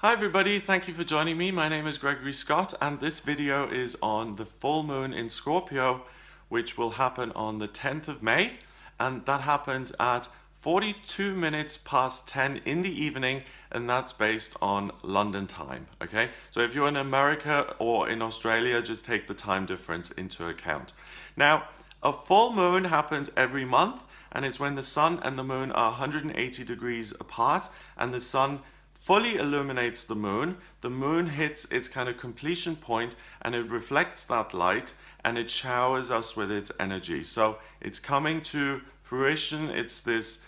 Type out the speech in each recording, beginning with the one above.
Hi everybody, thank you for joining me. My name is Gregory Scott and this video is on the full moon in Scorpio, which will happen on the 10th of May, and that happens at 42 minutes past 10 in the evening, and that's based on London time. Okay, so if you're in America or in Australia, just take the time difference into account. Now, a full moon happens every month, and it's when the sun and the moon are 180 degrees apart and the sun fully illuminates the moon. The moon hits its kind of completion point and it reflects that light and it showers us with its energy. So it's coming to fruition. It's this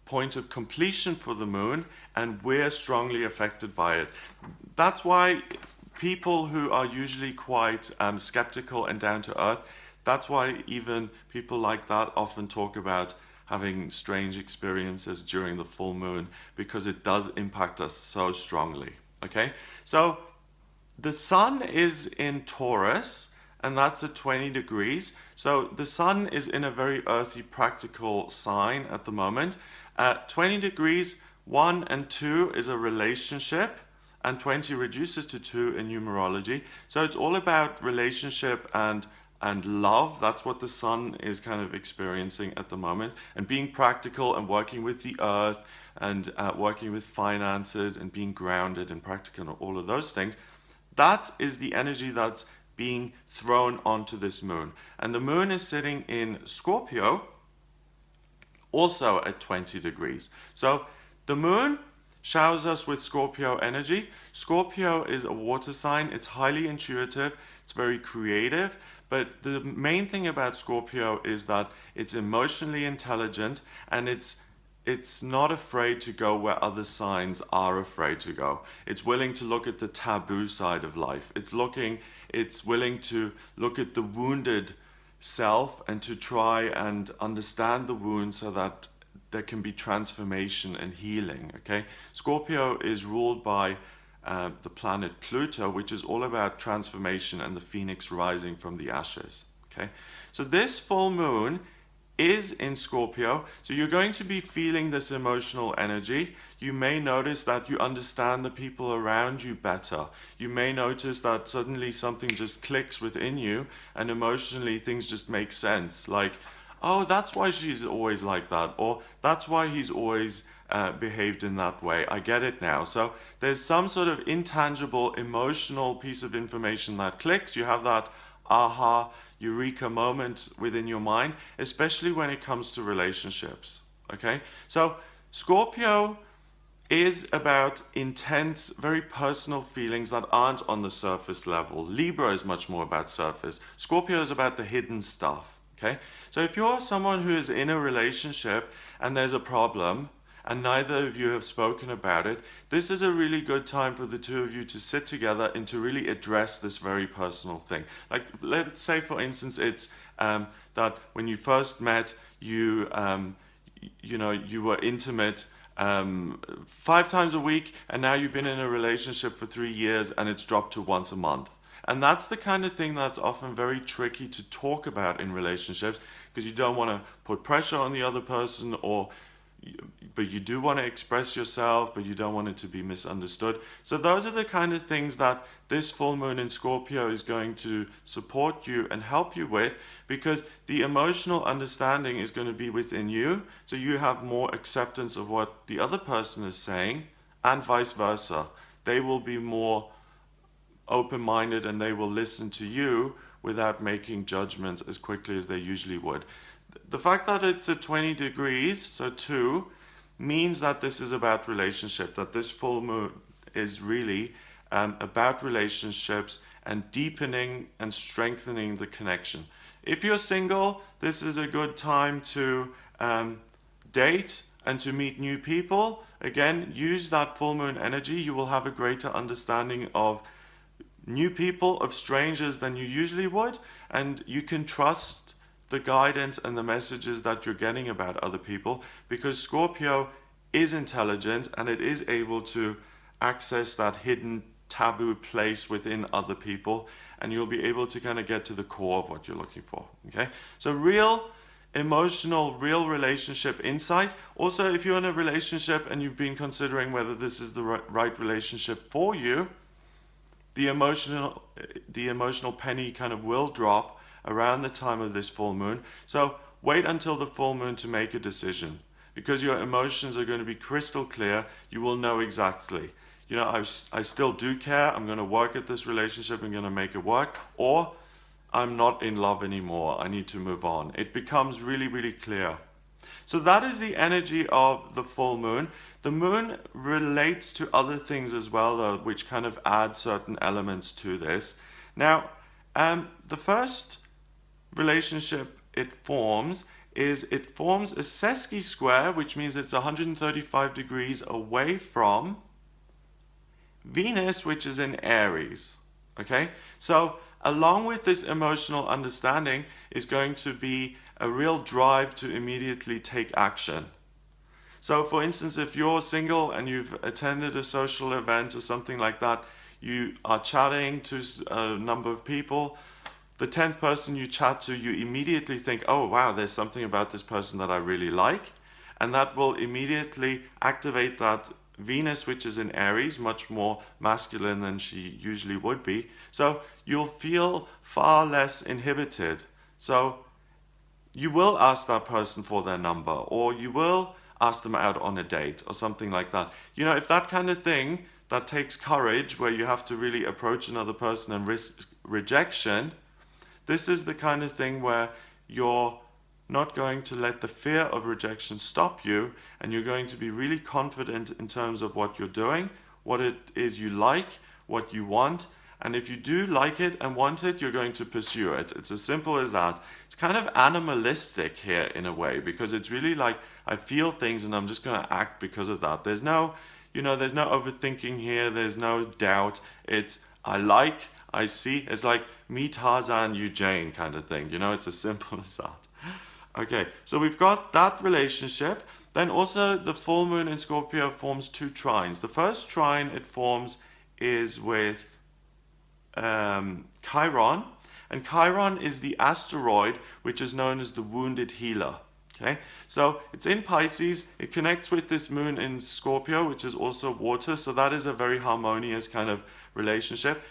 point of completion for the moon, and we're strongly affected by it. That's why people who are usually quite skeptical and down to earth, that's why even people like that often talk about having strange experiences during the full moon, because it does impact us so strongly. Okay, so the sun is in Taurus and that's at 20 degrees. So the sun is in a very earthy, practical sign at the moment. At 20 degrees, 1 and 2 is a relationship, and 20 reduces to 2 in numerology. So it's all about relationship and love. That's what the sun is kind of experiencing at the moment, and being practical and working with the earth and working with finances and being grounded and practical and all of those things. That is the energy that's being thrown onto this moon, and the moon is sitting in Scorpio also at 20 degrees. So the moon showers us with Scorpio energy. Scorpio is a water sign. It's highly intuitive, it's very creative. But the main thing about Scorpio is that it's emotionally intelligent, and it's not afraid to go where other signs are afraid to go. It's willing to look at the taboo side of life. It's willing to look at the wounded self and to try and understand the wound so that there can be transformation and healing. Okay, Scorpio is ruled by the planet Pluto, which is all about transformation and the phoenix rising from the ashes. Okay, so this full moon is in Scorpio, so you're going to be feeling this emotional energy. You may notice that you understand the people around you better. You may notice that suddenly something just clicks within you and emotionally things just make sense, like, oh, that's why she's always like that, or that's why he's always behaved in that way. I get it now. So there's some sort of intangible emotional piece of information that clicks. You have that aha, eureka moment within your mind, especially when it comes to relationships. Okay, so Scorpio is about intense, very personal feelings that aren't on the surface level. Libra is much more about surface. Scorpio is about the hidden stuff. Okay, so if you're someone who is in a relationship and there's a problem and neither of you have spoken about it, this is a really good time for the two of you to sit together and to really address this very personal thing. Like, let's say for instance it's that when you first met, you were intimate 5 times a week, and now you've been in a relationship for 3 years and it's dropped to once a month. And that's the kind of thing that's often very tricky to talk about in relationships, because you don't want to put pressure on the other person, but you do want to express yourself, but you don't want it to be misunderstood. So those are the kind of things that this full moon in Scorpio is going to support you and help you with, because the emotional understanding is going to be within you, so you have more acceptance of what the other person is saying, and vice versa. They will be more open-minded and they will listen to you without making judgments as quickly as they usually would. The fact that it's at 20 degrees, so 2, means that this is about relationship, that this full moon is really about relationships and deepening and strengthening the connection. If you're single, this is a good time to date and to meet new people. Again, use that full moon energy. You will have a greater understanding of new people, of strangers, than you usually would, and you can trust the guidance and the messages that you're getting about other people, because Scorpio is intelligent and it is able to access that hidden taboo place within other people, and you'll be able to kind of get to the core of what you're looking for. Okay, so real emotional, real relationship insight. Also, if you're in a relationship and you've been considering whether this is the right relationship for you, the emotional penny kind of will drop around the time of this full moon. So wait until the full moon to make a decision, because your emotions are going to be crystal clear. You will know exactly, you know, I still do care, I'm going to work at this relationship, I'm going to make it work, or I'm not in love anymore, I need to move on. It becomes really, really clear. So that is the energy of the full moon. The moon relates to other things as well, though, which kind of add certain elements to this. Now, the first relationship it forms is a sesqui square, which means it's 135 degrees away from Venus, which is in Aries. Okay, so along with this emotional understanding is going to be a real drive to immediately take action. So for instance, if you're single and you've attended a social event or something like that, you are chatting to a number of people, the 10th person you chat to, you immediately think, oh wow, there's something about this person that I really like, and that will immediately activate that Venus, which is in Aries, much more masculine than she usually would be. So you'll feel far less inhibited. So you will ask that person for their number, or you will ask them out on a date or something like that. You know, if that kind of thing that takes courage, where you have to really approach another person and risk rejection, this is the kind of thing where you're not going to let the fear of rejection stop you, and you're going to be really confident in terms of what you're doing, what it is you like, what you want. And if you do like it and want it, you're going to pursue it. It's as simple as that. It's kind of animalistic here in a way, because it's really like, I feel things and I'm just going to act because of that. There's no, you know, there's no overthinking here. There's no doubt. It's, I like, I see. It's like me Tarzan, you Jane kind of thing. You know, it's as simple as that. Okay, so we've got that relationship. Then also the full moon in Scorpio forms two trines. The first trine it forms is with Chiron, and Chiron is the asteroid which is known as the wounded healer. Okay, so it's in Pisces, it connects with this moon in Scorpio, which is also water, so that is a very harmonious kind of relationship.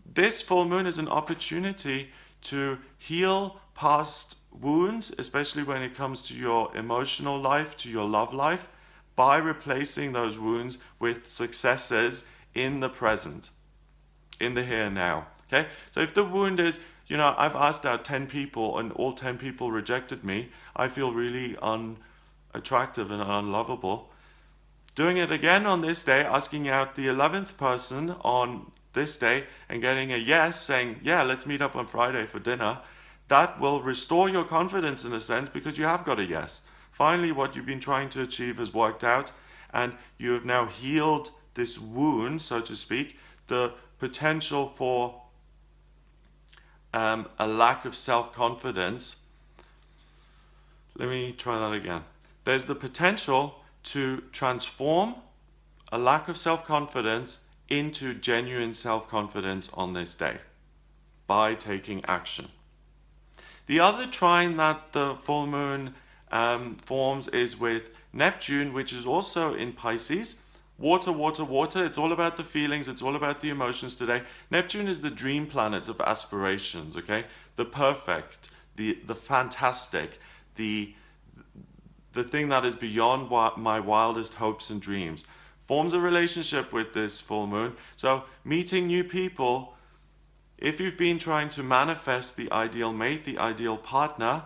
This full moon is an opportunity to heal past wounds, especially when it comes to your emotional life, to your love life, by replacing those wounds with successes in the present, in the here and now. Okay, so if the wound is, you know, I've asked out 10 people and all 10 people rejected me, I feel really unattractive and unlovable. Doing it again on this day, asking out the 11th person on this day and getting a yes, saying, yeah, let's meet up on Friday for dinner, that will restore your confidence in a sense, because you have got a yes. Finally, what you've been trying to achieve has worked out, and you have now healed this wound, so to speak. The potential for a lack of self-confidence. Let me try that again. There's the potential to transform a lack of self-confidence into genuine self-confidence on this day by taking action. The other trine that the full moon forms is with Neptune, which is also in Pisces. Water, water, water. It's all about the feelings. It's all about the emotions today. Neptune is the dream planet of aspirations, okay? The perfect, the fantastic, the thing that is beyond my wildest hopes and dreams. Forms a relationship with this full moon. So meeting new people, if you've been trying to manifest the ideal mate, the ideal partner,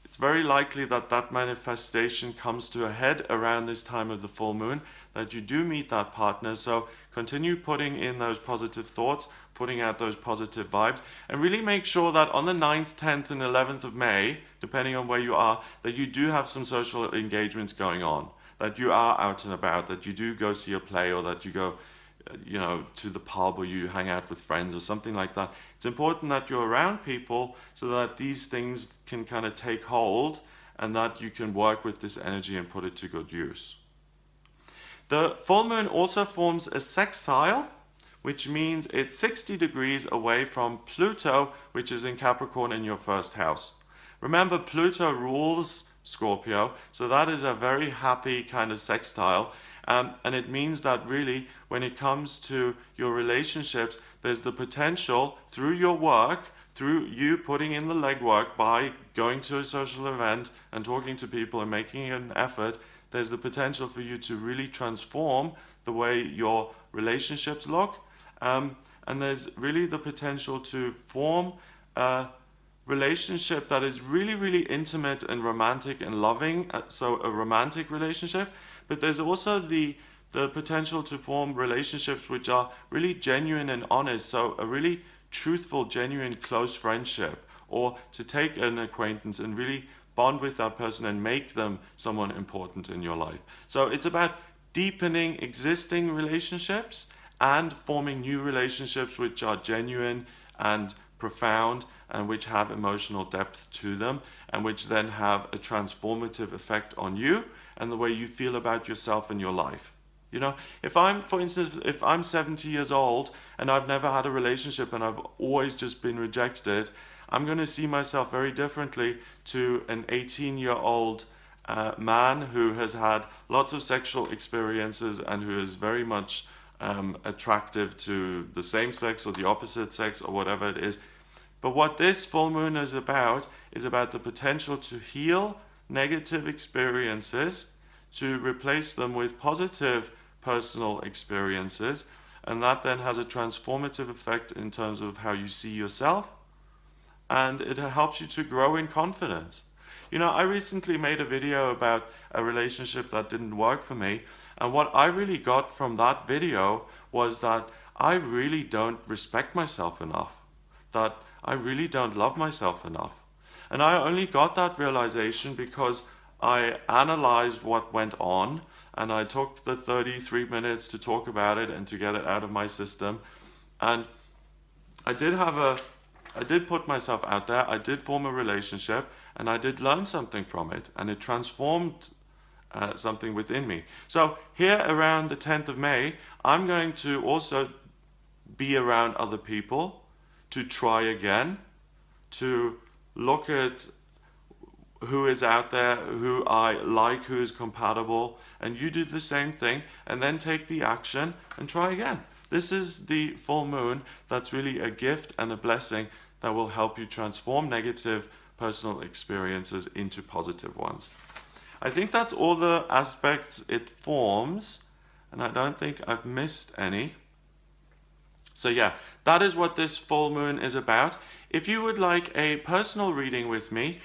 it's very likely that that manifestation comes to a head around this time of the full moon, that you do meet that partner. So continue putting in those positive thoughts, putting out those positive vibes, and really make sure that on the 9th, 10th, and 11th of May, depending on where you are, that you do have some social engagements going on, that you are out and about, that you do go see a play, or that you go, you know, to the pub, or you hang out with friends or something like that. It's important that you're around people so that these things can kind of take hold, and that you can work with this energy and put it to good use. The full moon also forms a sextile, which means it's 60 degrees away from Pluto, which is in Capricorn in your first house. Remember, Pluto rules Scorpio, so that is a very happy kind of sextile. And it means that really, when it comes to your relationships, there's the potential through your work, through you putting in the legwork by going to a social event and talking to people and making an effort, there's the potential for you to really transform the way your relationships look. And there's really the potential to form a relationship that is really, really intimate and romantic and loving, so a romantic relationship. But there's also the potential to form relationships which are really genuine and honest, so a really truthful, genuine, close friendship, or to take an acquaintance and really bond with that person and make them someone important in your life. So it's about deepening existing relationships and forming new relationships which are genuine and profound and which have emotional depth to them, and which then have a transformative effect on you and the way you feel about yourself and your life. You know, if I'm, for instance, if I'm 70 years old and I've never had a relationship and I've always just been rejected, I'm going to see myself very differently to an 18-year-old man who has had lots of sexual experiences and who is very much attractive to the same sex or the opposite sex or whatever it is. But what this full moon is about the potential to heal negative experiences, to replace them with positive personal experiences, and that then has a transformative effect in terms of how you see yourself, and it helps you to grow in confidence. You know, I recently made a video about a relationship that didn't work for me, and what I really got from that video was that I really don't respect myself enough, that I really don't love myself enough. And I only got that realization because I analyzed what went on, and I took the 33 minutes to talk about it and to get it out of my system. And I did put myself out there, I did form a relationship, and I did learn something from it, and it transformed something within me. So here around the 10th of May, I'm going to also be around other people, to try again, to look at who is out there, who I like, who is compatible, and you do the same thing, and then take the action and try again. This is the full moon that's really a gift and a blessing that will help you transform negative personal experiences into positive ones. I think that's all the aspects it forms, and I don't think I've missed any. So yeah, that is what this full moon is about. If you would like a personal reading with me,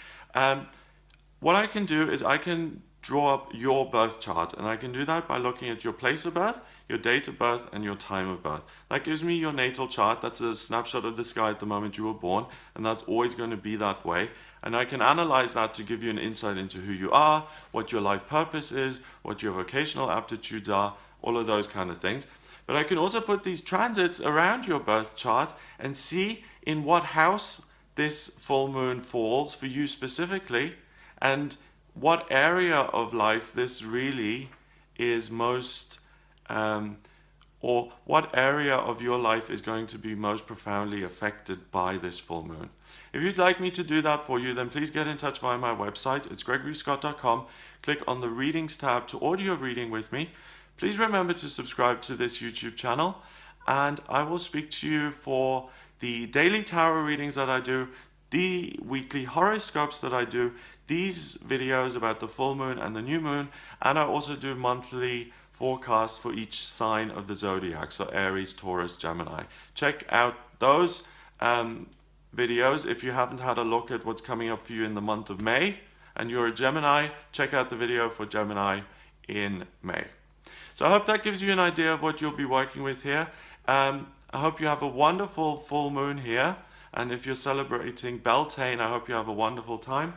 what I can do is I can draw up your birth chart, and I can do that by looking at your place of birth, your date of birth, and your time of birth. That gives me your natal chart. That's a snapshot of the sky at the moment you were born, and that's always going to be that way. And I can analyze that to give you an insight into who you are, what your life purpose is, what your vocational aptitudes are, all of those kind of things. But I can also put these transits around your birth chart and see in what house this full moon falls for you specifically, and what area of life this really is most, or what area of your life is going to be most profoundly affected by this full moon. If you'd like me to do that for you, then please get in touch via my website. It's gregoryscott.com. Click on the readings tab to order your reading with me. Please remember to subscribe to this YouTube channel, and I will speak to you for the daily tarot readings that I do, the weekly horoscopes that I do, these videos about the full moon and the new moon, and I also do monthly forecasts for each sign of the zodiac, so Aries, Taurus, Gemini. Check out those videos if you haven't had a look at what's coming up for you in the month of May, and you're a Gemini, check out the video for Gemini in May. So I hope that gives you an idea of what you'll be working with here. I hope you have a wonderful full moon here, and if you're celebrating Beltane, I hope you have a wonderful time.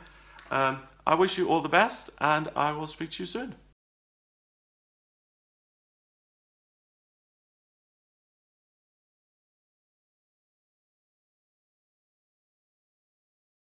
I wish you all the best, and I will speak to you soon.